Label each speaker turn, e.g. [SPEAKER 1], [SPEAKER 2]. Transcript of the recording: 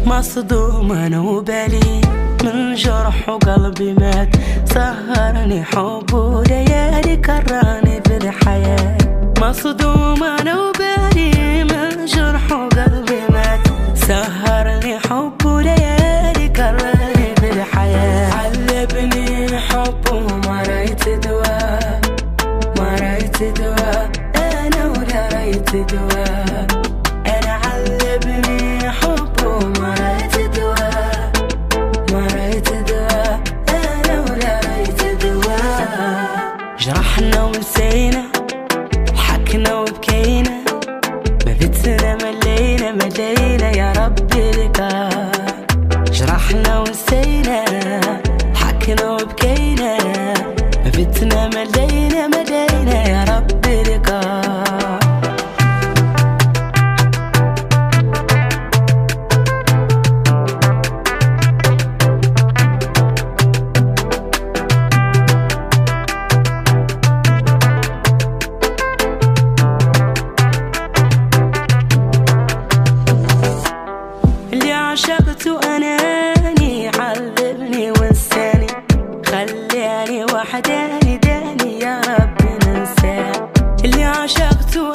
[SPEAKER 1] مصدوم انا وبالي من جرح وقلبي مات. سهرني حب وليالي كراني في الحياة. مصدوم انا وبالي من جرح وقلبي مات. سهرني حب وليالي كراني في الحياة. علبني حب وما رأيت دواء، ما رأيت دواء انا ولا رأيت دواء. انا علبني حب وما رأيت دواء، ما رأيت دواء انا ولا رأيت دواء. جرحنا ونسينا، حكنا وبكينا، ما بتنا ملينا ملينا يا ربي لقاء. جرحنا ونسينا، حكنا وبكينا، ما بتنا ملينا ملينا يا ربي لقاء. اللي عشقته أناني، علمني وانساني، خلاني وحداني داني يا رب ننساه. اللي عشقته